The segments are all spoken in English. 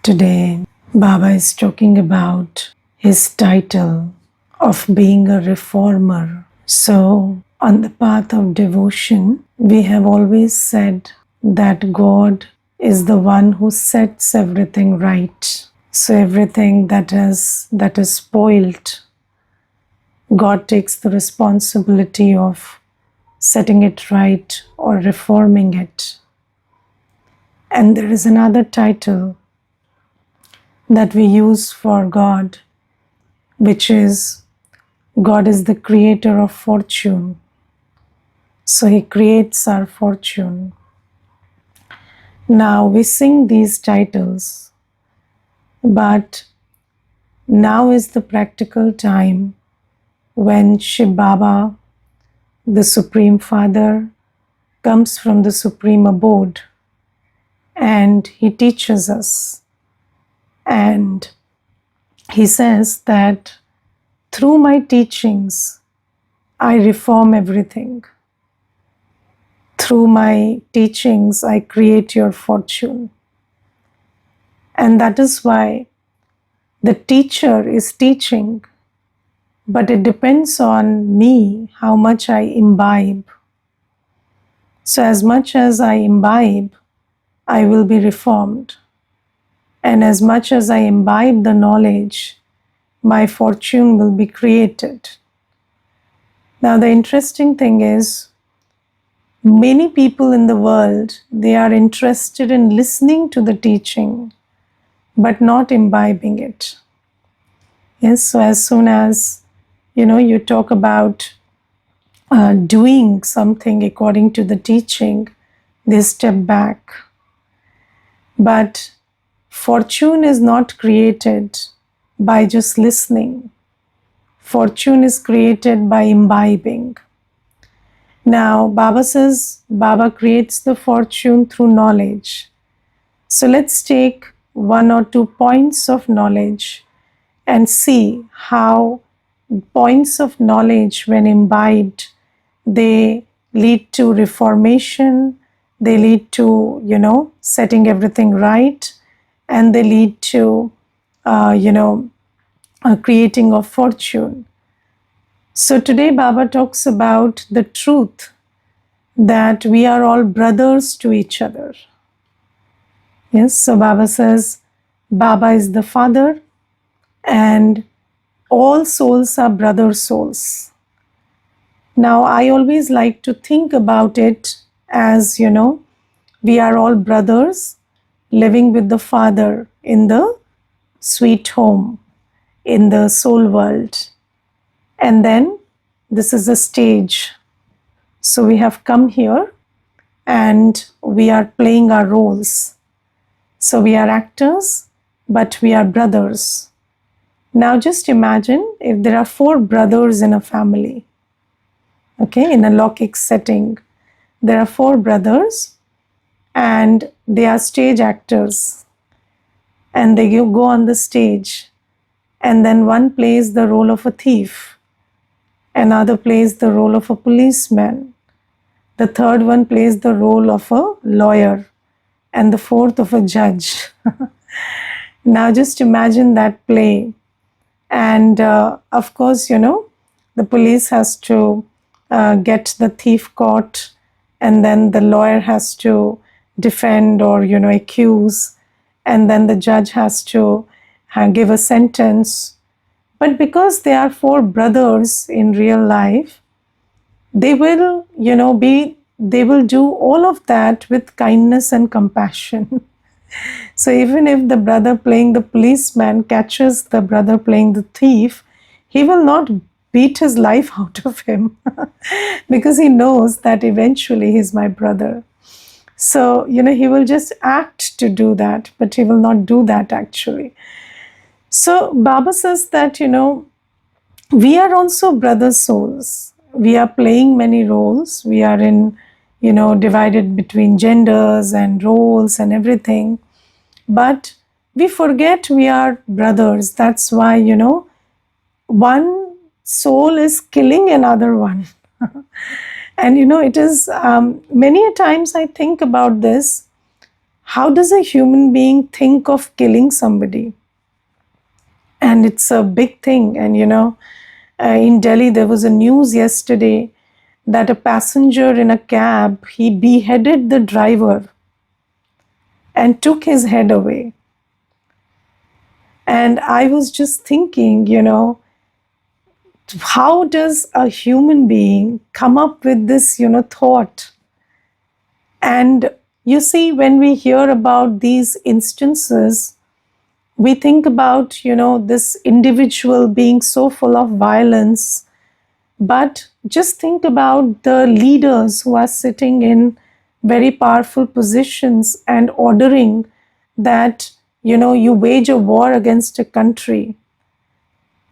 Today, Baba is talking about his title of being a reformer. So, on the path of devotion, we have always said that God is the one who sets everything right. So everything that is spoiled, God takes the responsibility of setting it right or reforming it. And there is another title that we use for God, which is God is the creator of fortune. So He creates our fortune. Now we sing these titles, but now is the practical time when Shiv Baba, the Supreme Father, comes from the Supreme Abode and He teaches us. And He says that through my teachings, I reform everything. Through my teachings, I create your fortune. And that is why the teacher is teaching, but it depends on me how much I imbibe. So as much as I imbibe, I will be reformed. And as much as I imbibe the knowledge, my fortune will be created. Now the interesting thing is, many people in the world, they are interested in listening to the teaching, but not imbibing it. Yes, so as soon as, you talk about doing something according to the teaching, they step back. But fortune is not created by just listening. Fortune is created by imbibing. Now, Baba says, Baba creates the fortune through knowledge. So let's take one or two points of knowledge and see how points of knowledge, when imbibed, they lead to reformation, they lead to, setting everything right, and they lead to, creating of fortune. So today Baba talks about the truth that we are all brothers to each other. Yes, so Baba says, Baba is the Father and all souls are brother souls. Now, I always like to think about it as, we are all brothers living with the Father in the sweet home, in the soul world. And then this is a stage. So we have come here and we are playing our roles. So we are actors, but we are brothers. Now just imagine if there are 4 brothers in a family. Okay, in a Lokik setting, there are 4 brothers and they are stage actors and they go on the stage, and then one plays the role of a thief, another plays the role of a policeman, the third one plays the role of a lawyer, and the fourth of a judge. Now just imagine that play. And of course, the police has to get the thief caught, and then the lawyer has to defend or accuse, and then the judge has to give a sentence. But because they are 4 brothers in real life, they will they will do all of that with kindness and compassion. So even if the brother playing the policeman catches the brother playing the thief, he will not beat his life out of him because he knows that eventually he's my brother. So, he will just act to do that, but he will not do that actually. So Baba says that, we are also brother souls. We are playing many roles. We are in, divided between genders and roles and everything. But we forget we are brothers. That's why, one soul is killing another one. And, it is, many a times I think about this, how does a human being think of killing somebody? And it's a big thing. And in Delhi, there was a news yesterday that a passenger in a cab, he beheaded the driver and took his head away. And I was just thinking, how does a human being come up with this, thought? And you see, when we hear about these instances, we think about, this individual being so full of violence. But just think about the leaders who are sitting in very powerful positions and ordering that, you wage a war against a country.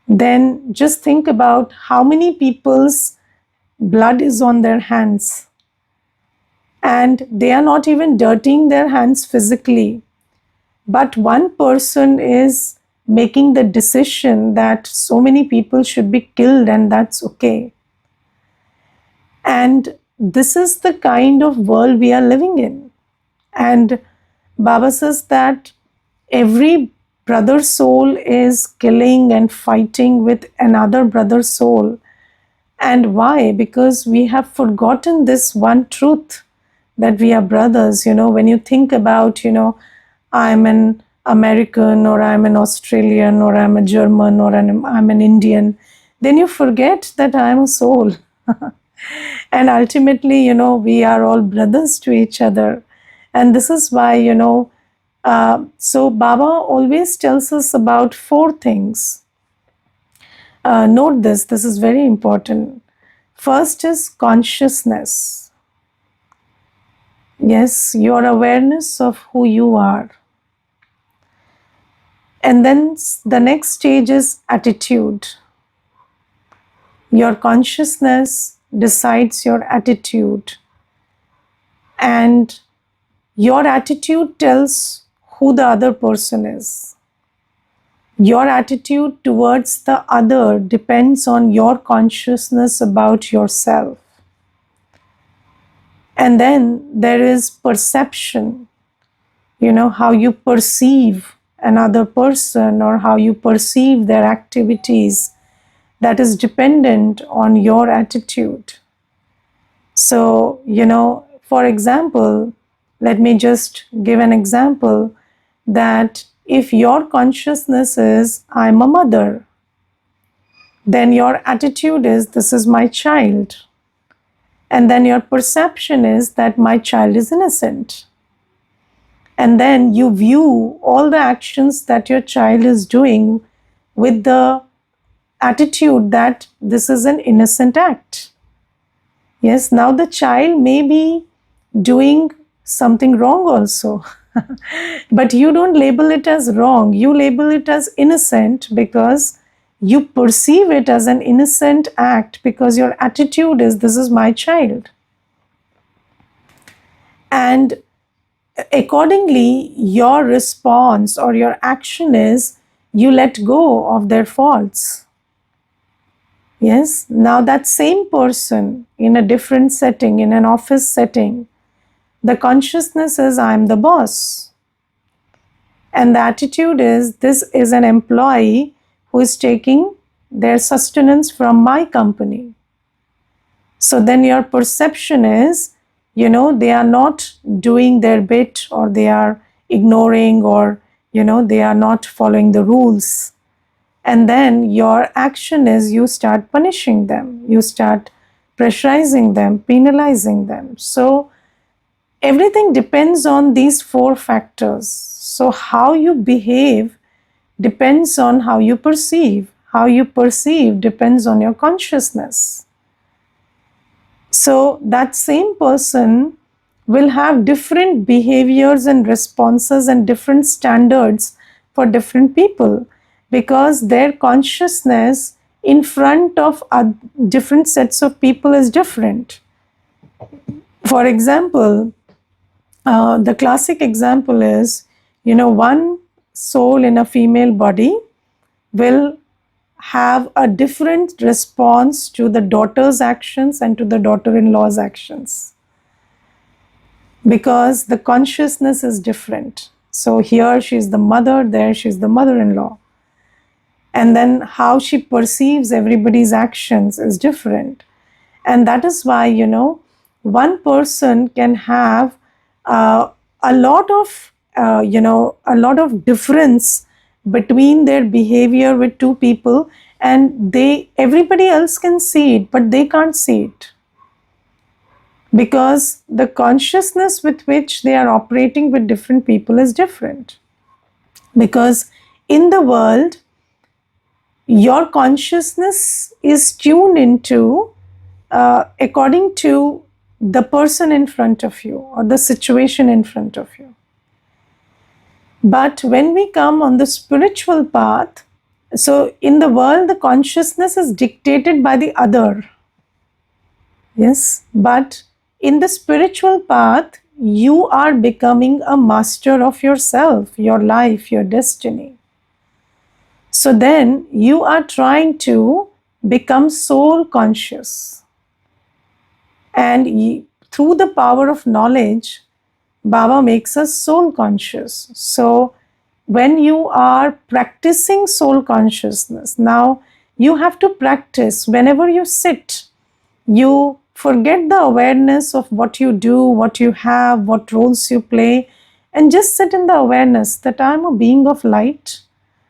Then just think about how many people's blood is on their hands. And they are not even dirtying their hands physically. But one person is making the decision that so many people should be killed, and that's okay. And this is the kind of world we are living in. And Baba says that every brother soul is killing and fighting with another brother soul. And why? Because we have forgotten this one truth, that we are brothers. When you think about, I'm an American, or I'm an Australian, or I'm a German, or I'm an Indian, then you forget that I'm a soul. And ultimately, we are all brothers to each other. And this is why, so Baba always tells us about 4 things. Note this is very important. First is consciousness. Yes, your awareness of who you are. And then the next stage is attitude. Your consciousness decides your attitude. And your attitude tells who the other person is. Your attitude towards the other depends on your consciousness about yourself. And then there is perception, how you perceive another person or how you perceive their activities, that is dependent on your attitude. So, for example, let me just give an example, that if your consciousness is, I'm a mother, then your attitude is, this is my child. And then your perception is that my child is innocent. And then you view all the actions that your child is doing with the attitude that this is an innocent act. Yes, now the child may be doing something wrong also. But you don't label it as wrong. You label it as innocent because you perceive it as an innocent act, because your attitude is, this is my child. And accordingly, your response or your action is, you let go of their faults. Yes, now that same person in a different setting, in an office setting, the consciousness is, I'm the boss. And the attitude is, this is an employee who is taking their sustenance from my company. So then your perception is, they are not doing their bit, or they are ignoring, or, they are not following the rules. And then your action is, you start punishing them, you start pressurizing them, penalizing them. So everything depends on these 4 factors. So how you behave depends on how you perceive. How you perceive depends on your consciousness. So that same person will have different behaviors and responses and different standards for different people, because their consciousness in front of different sets of people is different. For example, the classic example is, one soul in a female body will have a different response to the daughter's actions and to the daughter-in-law's actions. because the consciousness is different. So here she's the mother, there she's the mother-in-law. And then how she perceives everybody's actions is different. And that is why, one person can have a lot of, a lot of difference between their behavior with two people, and everybody else can see it, but they can't see it. Because the consciousness with which they are operating with different people is different. Because in the world, your consciousness is tuned into according to the person in front of you or the situation in front of you. But when we come on the spiritual path, so in the world, the consciousness is dictated by the other. Yes, but in the spiritual path, you are becoming a master of yourself, your life, your destiny. So then you are trying to become soul conscious. And through the power of knowledge, Baba makes us soul conscious. So when you are practicing soul consciousness, now you have to practice whenever you sit. You forget the awareness of what you do, what you have, what roles you play, and just sit in the awareness that I'm a being of light,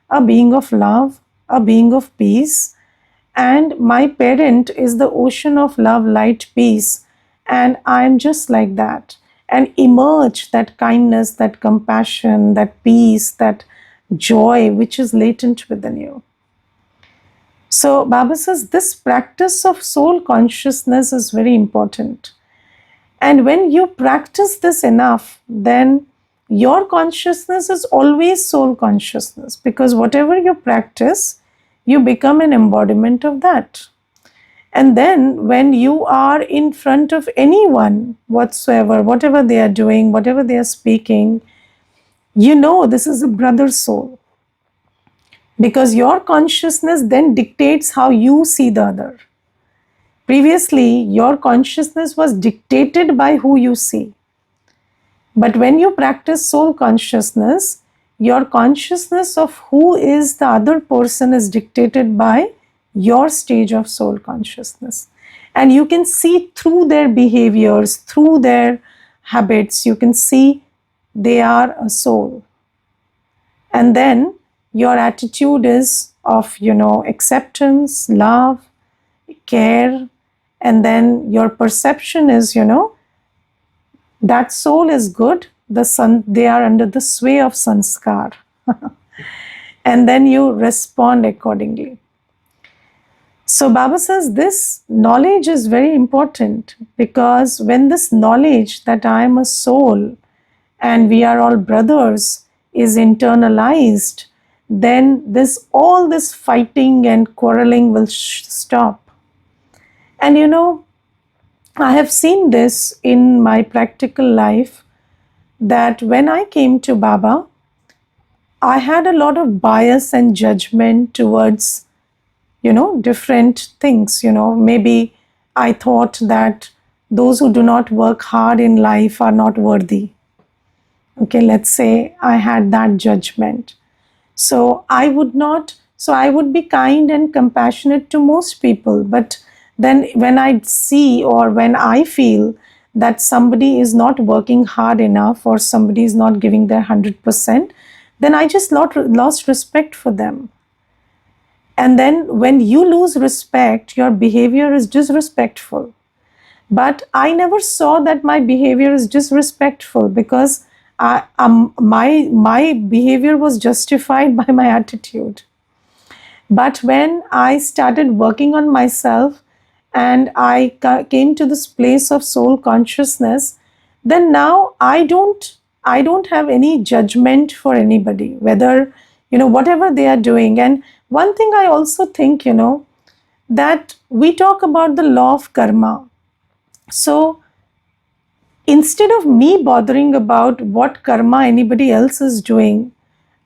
a being of love, a being of peace, and my parent is the ocean of love, light, peace, and I'm just like that. And emerge that kindness, that compassion, that peace, that joy which is latent within you. So Baba says this practice of soul consciousness is very important. And when you practice this enough, then your consciousness is always soul consciousness, because whatever you practice, you become an embodiment of that. And then when you are in front of anyone whatsoever, whatever they are doing, whatever they are speaking, you know this is a brother soul. Because your consciousness then dictates how you see the other. Previously, your consciousness was dictated by who you see. But when you practice soul consciousness, your consciousness of who is the other person is dictated by your stage of soul consciousness. And you can see through their behaviors, through their habits, you can see they are a soul. And then your attitude is of, acceptance, love, care, and then your perception is, that soul is good, they are under the sway of sanskar. And then you respond accordingly. So Baba says this knowledge is very important, because when this knowledge that I am a soul and we are all brothers is internalized, then all this fighting and quarreling will stop. And I have seen this in my practical life, that when I came to Baba, I had a lot of bias and judgment towards, different things. Maybe I thought that those who do not work hard in life are not worthy. Okay, let's say I had that judgment. So I would be kind and compassionate to most people. But then when I see or when I feel that somebody is not working hard enough or somebody is not giving their 100%, then I just lost respect for them. And then when you lose respect, your behavior is disrespectful. But I never saw that my behavior is disrespectful, because my behavior was justified by my attitude. But when I started working on myself and I came to this place of soul consciousness, then now I don't have any judgment for anybody, whether, whatever they are doing. And one thing I also think, that we talk about the law of karma. So instead of me bothering about what karma anybody else is doing,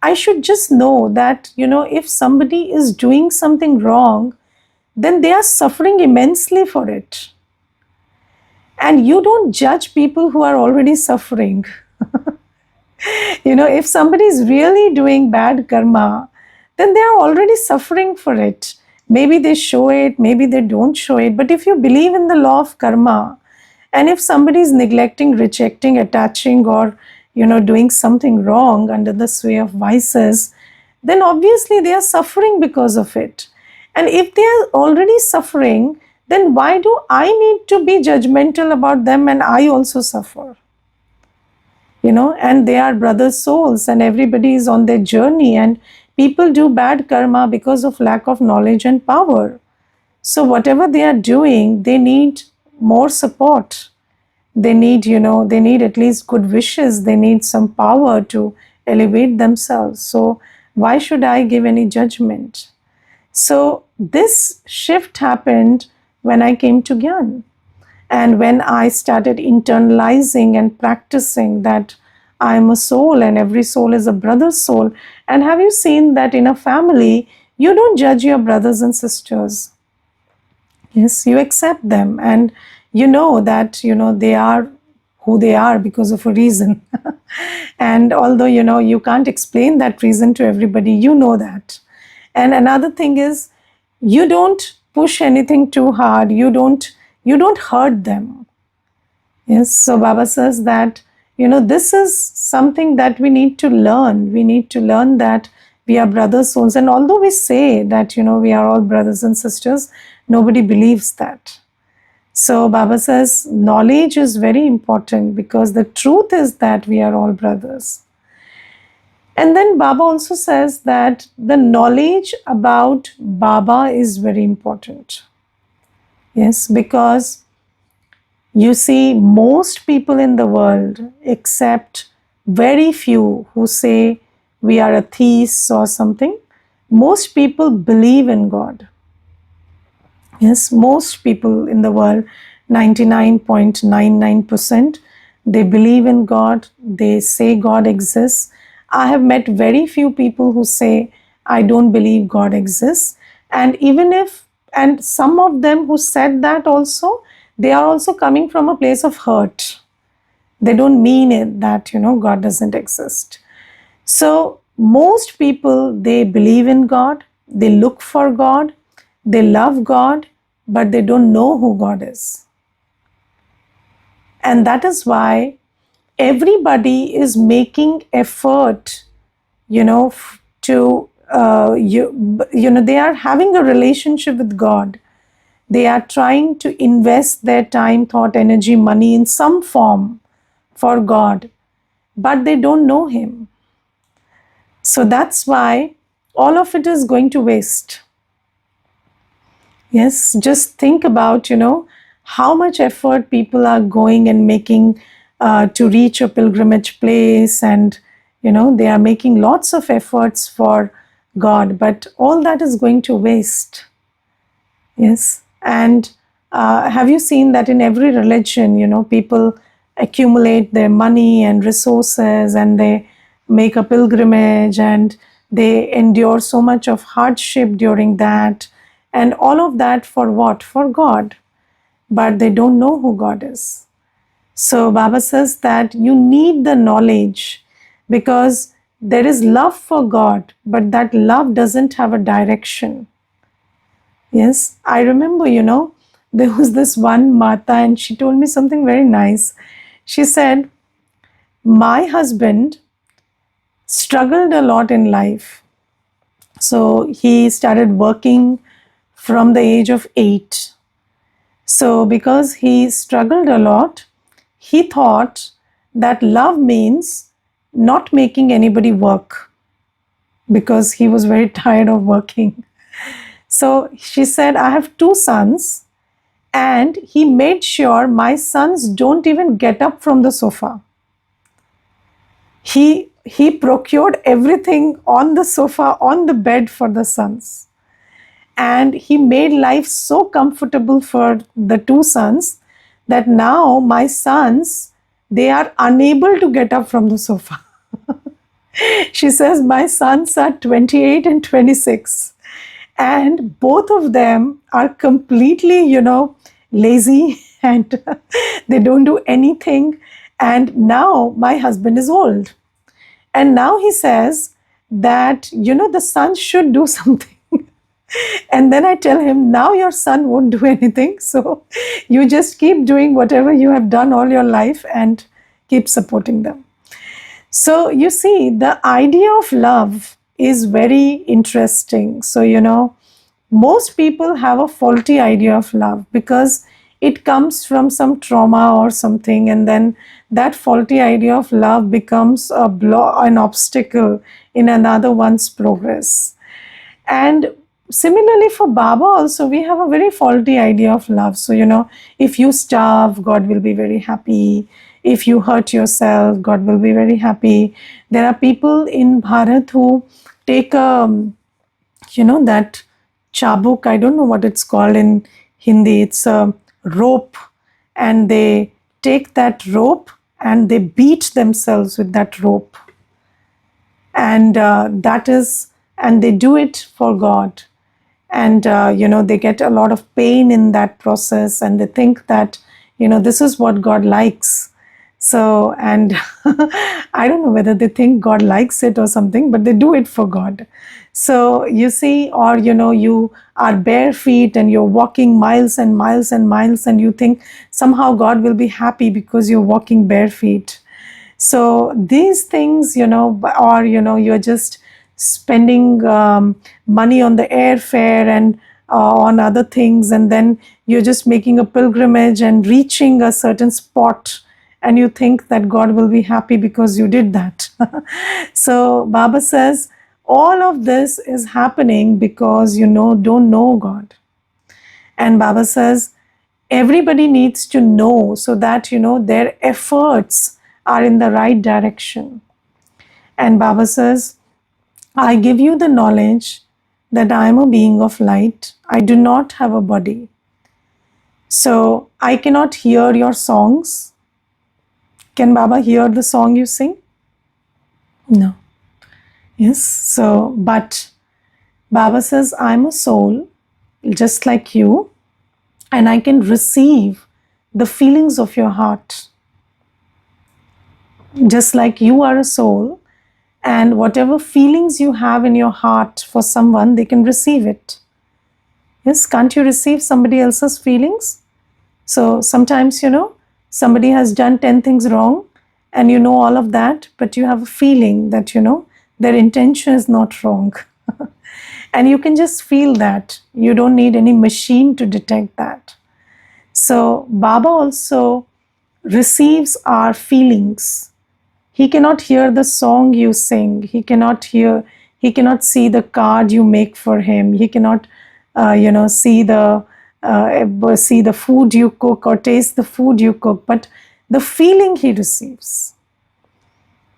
I should just know that, if somebody is doing something wrong, then they are suffering immensely for it. And you don't judge people who are already suffering. If somebody is really doing bad karma, then they are already suffering for it. Maybe they show it, maybe they don't show it. But if you believe in the law of karma, and if somebody is neglecting, rejecting, attaching, or doing something wrong under the sway of vices, then obviously they are suffering because of it. And if they are already suffering, then why do I need to be judgmental about them and I also suffer? And they are brother souls and everybody is on their journey, and people do bad karma because of lack of knowledge and power. So whatever they are doing, they need more support. They need, they need at least good wishes. They need some power to elevate themselves. So why should I give any judgment? So this shift happened when I came to Gyan. And when I started internalizing and practicing that I am a soul and every soul is a brother's soul. And have you seen that in a family, you don't judge your brothers and sisters? Yes, you accept them, and you know that they are who they are because of a reason. And although you can't explain that reason to everybody, you know that. And another thing is, you don't push anything too hard. You don't hurt them. Yes, so Baba says that this is something that we need to learn. We need to learn that we are brothers souls. And although we say that we are all brothers and sisters, nobody believes that. So Baba says knowledge is very important, because the truth is that we are all brothers. And then Baba also says that the knowledge about Baba is very important. Yes, because you see, most people in the world, except very few who say we are atheists or something, most people believe in God. Yes, most people in the world, 99.99%, they believe in God. They say God exists. I have met very few people who say, I don't believe God exists. And and some of them who said that also, they are also coming from a place of hurt. They don't mean it that, God doesn't exist. So most people, they believe in God, they look for God, they love God, but they don't know who God is. And that is why everybody is making effort, to, they are having a relationship with God. They are trying to invest their time, thought, energy, money in some form for God, but they don't know Him. So that's why all of it is going to waste. Yes, just think about, how much effort people are going and making to reach a pilgrimage place, and, they are making lots of efforts for God, but all that is going to waste. Yes, and have you seen that in every religion, people accumulate their money and resources, and they make a pilgrimage, and they endure so much of hardship during that, and all of that for what? For God. But they don't know who God is. So Baba says that you need the knowledge, because there is love for God, but that love doesn't have a direction. Yes, I remember, there was this one Mata, and she told me something very nice. She said, my husband struggled a lot in life. So he started working from the age of 8. So because he struggled a lot, he thought that love means not making anybody work, because he was very tired of working. So she said, I have 2 sons, and he made sure my sons don't even get up from the sofa. He procured everything on the sofa, on the bed for the sons. And he made life so comfortable for the 2 sons that now my sons, they are unable to get up from the sofa. She says, my sons are 28 and 26. And both of them are completely, lazy and they don't do anything. And now my husband is old. And now he says that, the son should do something. And then I tell him, now your son won't do anything. So you just keep doing whatever you have done all your life and keep supporting them. So you see, the idea of love is very interesting. So, most people have a faulty idea of love because it comes from some trauma or something, and then that faulty idea of love becomes an obstacle in another one's progress. And similarly for Baba also, we have a very faulty idea of love. So, if you starve, God will be very happy. If you hurt yourself, God will be very happy. There are people in Bharat who take that chabuk, I don't know what it's called in Hindi, it's a rope, and they take that rope and they beat themselves with that rope. And and they do it for God. And, they get a lot of pain in that process, and they think that, this is what God likes. So, and I don't know whether they think God likes it or something, but they do it for God. So you see, or, you are bare feet and you're walking miles and miles and miles, and you think somehow God will be happy because you're walking bare feet. So these things, or, you're just spending money on the airfare and on other things, and then you're just making a pilgrimage and reaching a certain spot, and you think that God will be happy because you did that. So Baba says, all of this is happening because don't know God. And Baba says, everybody needs to know so that, their efforts are in the right direction. And Baba says, I give you the knowledge that I am a being of light. I do not have a body. So I cannot hear your songs. Can Baba hear the song you sing? No. Yes. So, but Baba says, I'm a soul just like you, and I can receive the feelings of your heart. Just like you are a soul, and whatever feelings you have in your heart for someone, they can receive it. Yes, can't you receive somebody else's feelings? So sometimes, somebody has done 10 things wrong, and you know all of that, but you have a feeling that, their intention is not wrong. And you can just feel that. You don't need any machine to detect that. So Baba also receives our feelings. He cannot hear the song you sing. He cannot see the card you make for him. He cannot, see the food you cook or taste the food you cook, but the feeling he receives.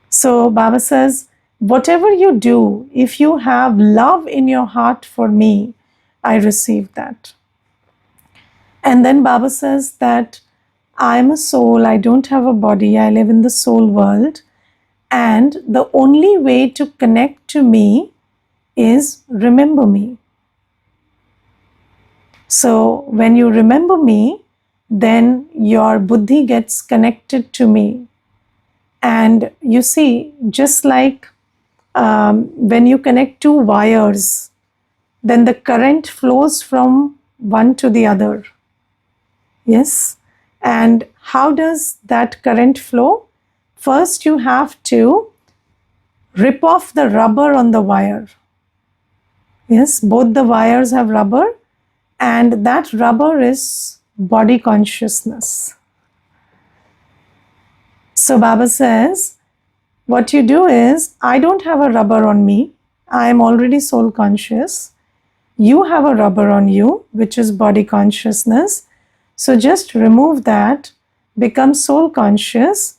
So Baba says, whatever you do, if you have love in your heart for me, I receive that. And then Baba says that I am a soul, I don't have a body, I live in the soul world. And the only way to connect to me is remember me. So when you remember me, then your buddhi gets connected to me. And you see, just like when you connect two wires, then the current flows from one to the other. Yes. And how does that current flow? First, you have to rip off the rubber on the wire. Yes, both the wires have rubber, and that rubber is body consciousness. So Baba says, what you do is, I don't have a rubber on me. I am already soul conscious. You have a rubber on you, which is body consciousness. So just remove that, become soul conscious.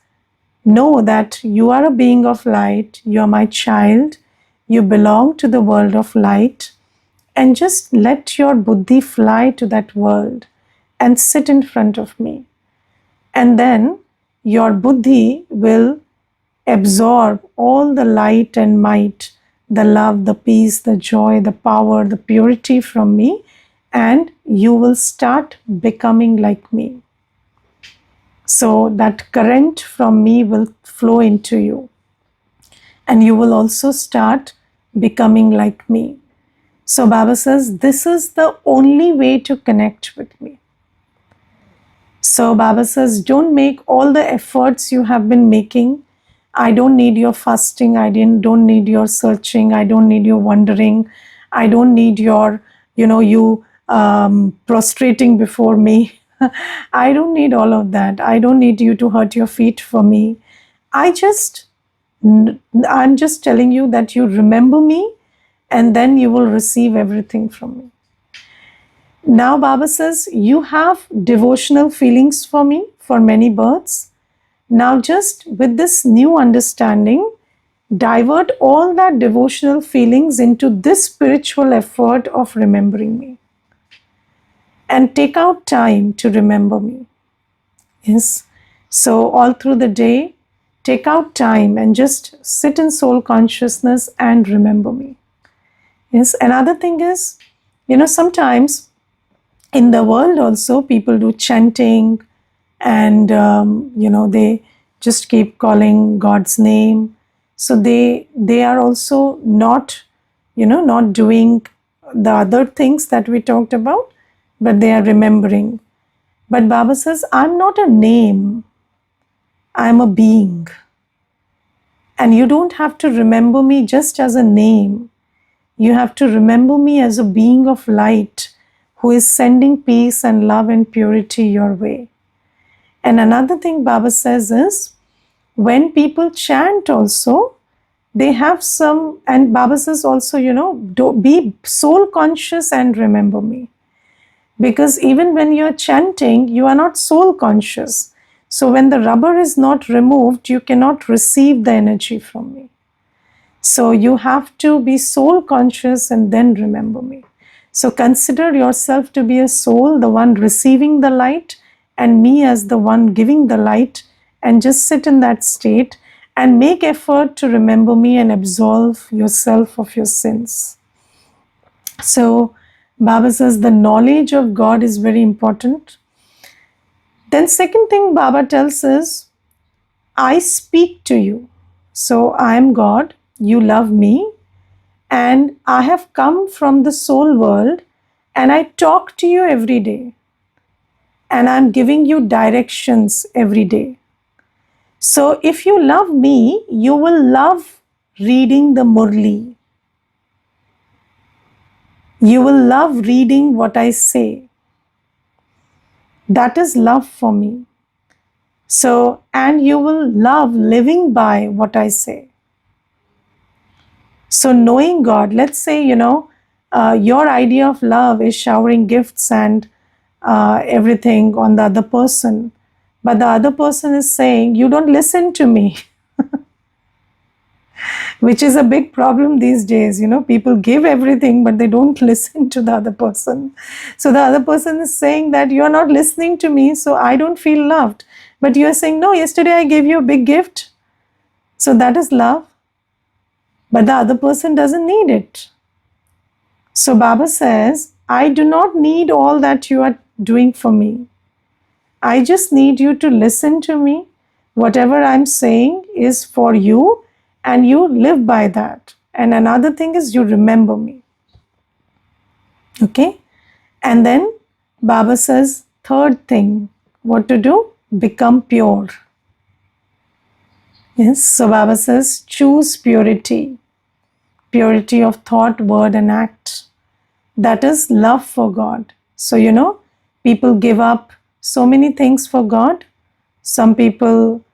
Know that you are a being of light. You are my child. You belong to the world of light. And just let your buddhi fly to that world and sit in front of me. And then your buddhi will absorb all the light and might, the love, the peace, the joy, the power, the purity from me, and you will start becoming like me. So that current from me will flow into you, and you will also start becoming like me. So Baba says, this is the only way to connect with me. So Baba says, don't make all the efforts you have been making. I don't need your fasting. Don't need your searching. I don't need your wondering. I don't need your, you prostrating before me. I don't need all of that. I don't need you to hurt your feet for me. I'm just telling you that you remember me, and then you will receive everything from me. Now Baba says, you have devotional feelings for me for many births. Now just with this new understanding, divert all that devotional feelings into this spiritual effort of remembering me. And take out time to remember me. Yes. So all through the day, take out time and just sit in soul consciousness and remember me. Yes. Another thing is, sometimes in the world also people do chanting, and they just keep calling God's name. So they are also not doing the other things that we talked about, but they are remembering. But Baba says, I'm not a name, I'm a being. And you don't have to remember me just as a name. You have to remember me as a being of light who is sending peace and love and purity your way. And another thing Baba says is, when people chant also, they have some, and Baba says also, be soul conscious and remember me. Because even when you're chanting, you are not soul conscious. So when the rubber is not removed, you cannot receive the energy from me. So you have to be soul conscious and then remember me. So consider yourself to be a soul, the one receiving the light, and me as the one giving the light, and just sit in that state and make effort to remember me and absolve yourself of your sins. So Baba says the knowledge of God is very important. Then second thing Baba tells is, I speak to you. So I am God, you love me, and I have come from the soul world, and I talk to you every day, and I'm giving you directions every day. So if you love me, you will love reading the Murli. You will love reading what I say. That is love for me. So, and you will love living by what I say. So knowing God, let's say, your idea of love is showering gifts and everything on the other person. But the other person is saying, you don't listen to me. Which is a big problem these days. People give everything, but they don't listen to the other person. So the other person is saying that you are not listening to me, so I don't feel loved. But you are saying, no, yesterday I gave you a big gift. So that is love. But the other person doesn't need it. So Baba says, I do not need all that you are doing for me. I just need you to listen to me. Whatever I'm saying is for you, and you live by that. And another thing is, you remember me. Okay? And then Baba says, third thing, what to do? Become pure. Yes, so Baba says, choose purity. Purity of thought, word, and act. That is love for God. So, people give up so many things for God. Some people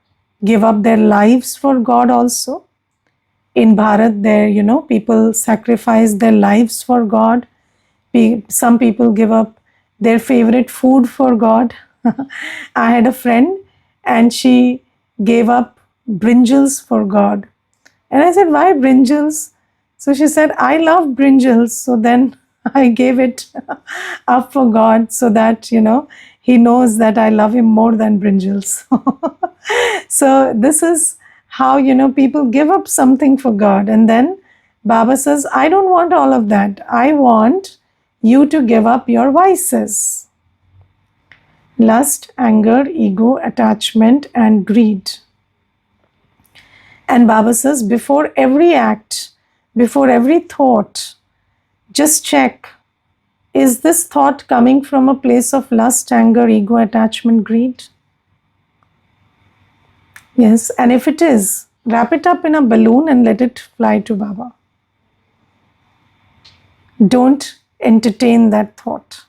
give up their lives for God also. In Bharat, there, people sacrifice their lives for God. Some people give up their favorite food for God. I had a friend, and she gave up brinjals for God. And I said, why brinjals? So she said, I love brinjals. So then I gave it up for God, so that, he knows that I love him more than brinjals. So this is how, people give up something for God. And then Baba says, I don't want all of that. I want you to give up your vices. lust, anger, ego, attachment, and greed. And Baba says, before every act, before every thought, just check, is this thought coming from a place of lust, anger, ego, attachment, greed? Yes, and if it is, wrap it up in a balloon and let it fly to Baba. Don't entertain that thought.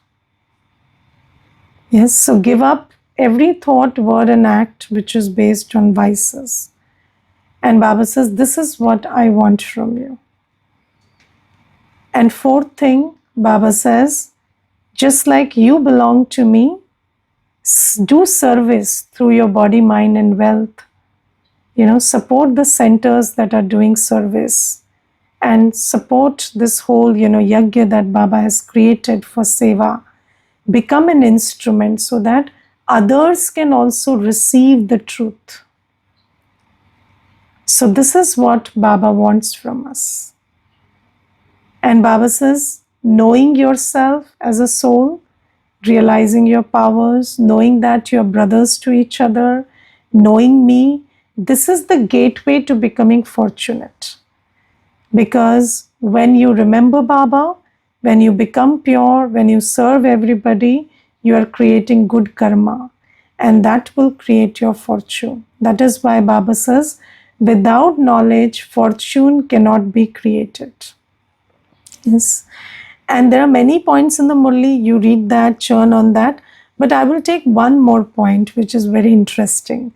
Yes, so give up every thought, word, and act which is based on vices. And Baba says, this is what I want from you. And fourth thing, Baba says, just like you belong to me, do service through your body, mind, and wealth. Support the centers that are doing service and support this whole, yajna that Baba has created for seva. Become an instrument so that others can also receive the truth. So this is what Baba wants from us. And Baba says, knowing yourself as a soul, realizing your powers, knowing that you're brothers to each other, knowing me, this is the gateway to becoming fortunate. Because when you remember Baba, when you become pure, when you serve everybody, you are creating good karma. And that will create your fortune. That is why Baba says, without knowledge, fortune cannot be created. Yes. And there are many points in the Murli. You read that, churn on that. But I will take one more point, which is very interesting.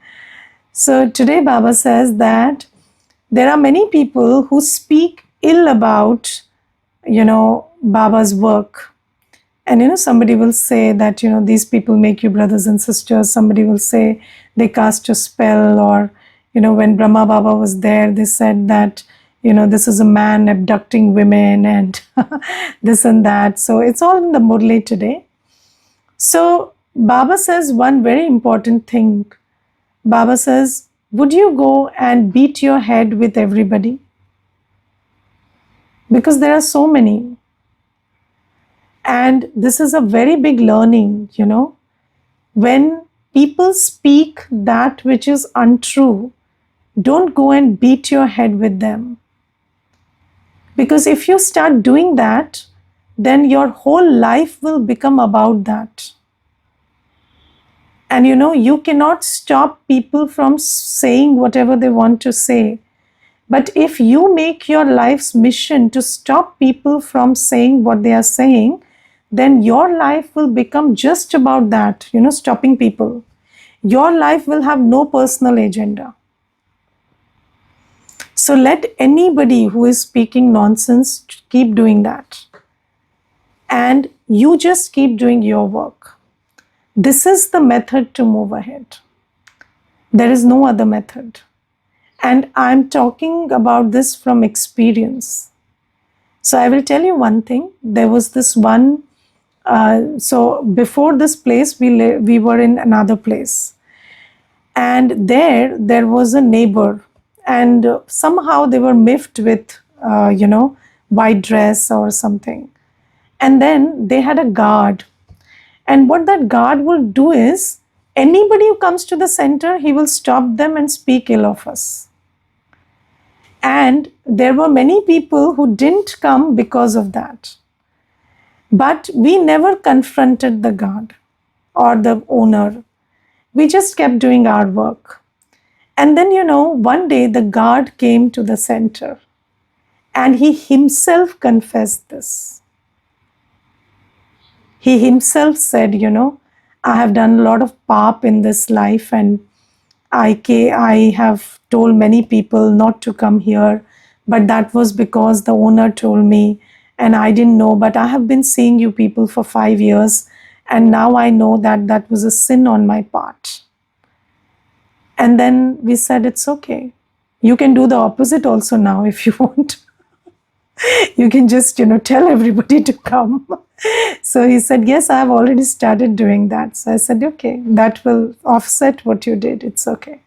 So today Baba says that there are many people who speak ill about, Baba's work. And, somebody will say that, these people make you brothers and sisters. Somebody will say they cast a spell, or, when Brahma Baba was there, they said that, this is a man abducting women and this and that. So it's all in the Murli today. So Baba says one very important thing. Baba says, would you go and beat your head with everybody? Because there are so many. And this is a very big learning, When people speak that which is untrue, don't go and beat your head with them. Because if you start doing that, then your whole life will become about that. And you cannot stop people from saying whatever they want to say. But if you make your life's mission to stop people from saying what they are saying, then your life will become just about that, stopping people. Your life will have no personal agenda. So let anybody who is speaking nonsense keep doing that. And you just keep doing your work. This is the method to move ahead. There is no other method. And I'm talking about this from experience. So I will tell you one thing. There was this one, so before this place, we were in another place. And there was a neighbor. And somehow they were miffed with, white dress or something. And then they had a guard. And what that guard will do is, anybody who comes to the center, he will stop them and speak ill of us. And there were many people who didn't come because of that. But we never confronted the guard or the owner. We just kept doing our work. And then, one day the guard came to the center and he himself confessed this. He himself said, I have done a lot of paap in this life, and I have told many people not to come here, but that was because the owner told me and I didn't know, but I have been seeing you people for 5 years and now I know that that was a sin on my part. And then we said, it's okay. You can do the opposite also now if you want. You can just, tell everybody to come. So he said, yes, I have already started doing that. So I said, okay, that will offset what you did. It's okay.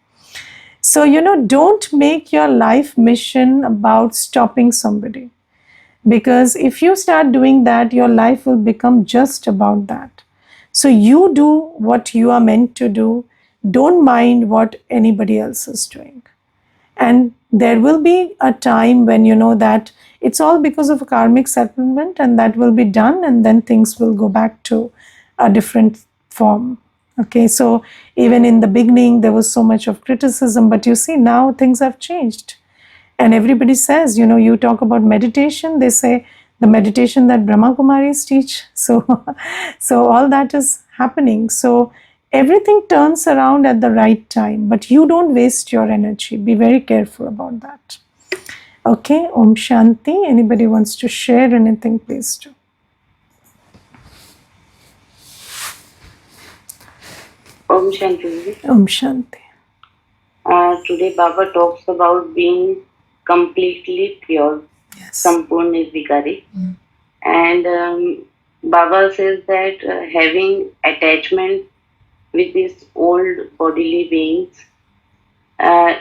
So, don't make your life mission about stopping somebody. Because if you start doing that, your life will become just about that. So you do what you are meant to do. Don't mind what anybody else is doing. And there will be a time when you know that it's all because of a karmic settlement, and that will be done, and then things will go back to a different form. Okay, so even in the beginning, there was so much of criticism, but you see, now things have changed. And everybody says, you talk about meditation, they say the meditation that Brahma Kumaris teach. So, so all that is happening. So everything turns around at the right time, but you don't waste your energy. Be very careful about that. Okay, Om Shanti. Anybody wants to share anything, please do. Om Shanti. Om Shanti. Today Baba talks about being completely pure, Yes. Sampurna Nirvikari. And Baba says that having attachment with these old bodily beings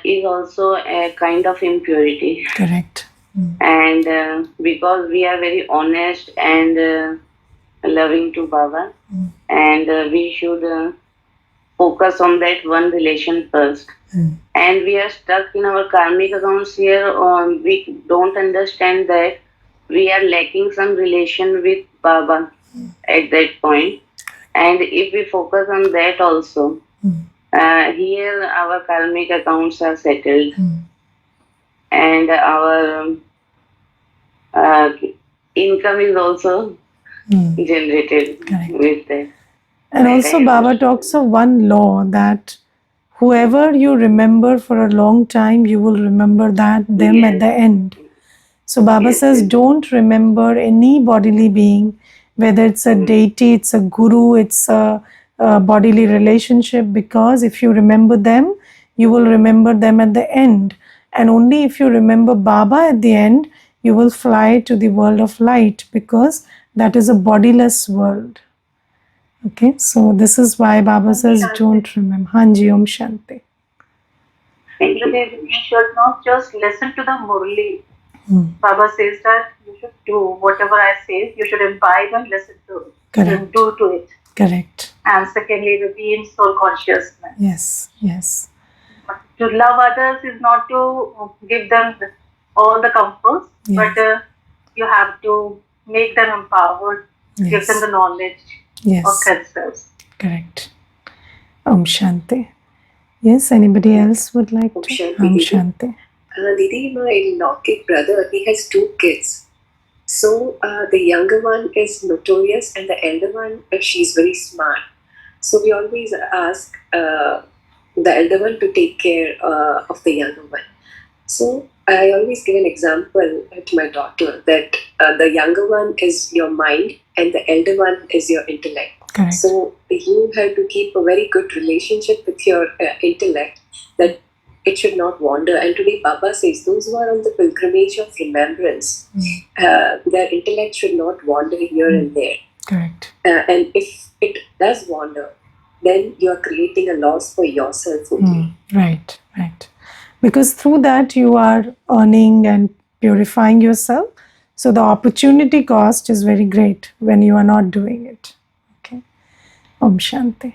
is also a kind of impurity. Correct. And because we are very honest and loving to Baba, and we should focus on that one relation first. And we are stuck in our karmic accounts here. We don't understand that we are lacking some relation with Baba at that point. And if we focus on that also, here our karmic accounts are settled, and our income is also generated with that. And also Baba talks of one law, that whoever you remember for a long time, you will remember them at the end. So Baba says, don't remember any bodily being, whether it's a deity, it's a guru, it's a bodily relationship, because if you remember them, you will remember them at the end. And only if you remember Baba at the end, you will fly to the world of light, because that is a bodiless world. Okay, so this is why Baba says, don't remember. Hanji, Om Shanti. We should not just listen to the Murli. Baba says that you should do whatever I say, you should imbibe and listen to it. Correct. Do to it. Correct. And secondly, to be in soul consciousness. Yes, yes. To love others is not to give them all the comforts, but you have to make them empowered, give them the knowledge of themselves. Correct. Om Shanti. Yes, anybody else would like to? Om Shanti. Didi, my Nautic brother, he has 2 kids. So the younger one is notorious and the elder one, she's very smart. So we always ask the elder one to take care of the younger one. So I always give an example to my daughter that the younger one is your mind and the elder one is your intellect. Correct. So you have to keep a very good relationship with your intellect, that it should not wander. And today Baba says those who are on the pilgrimage of remembrance, their intellect should not wander here and there. Correct. And if it does wander, then you are creating a loss for yourself only. Right, right. Because through that you are earning and purifying yourself. So the opportunity cost is very great when you are not doing it. Okay. Om Shanti.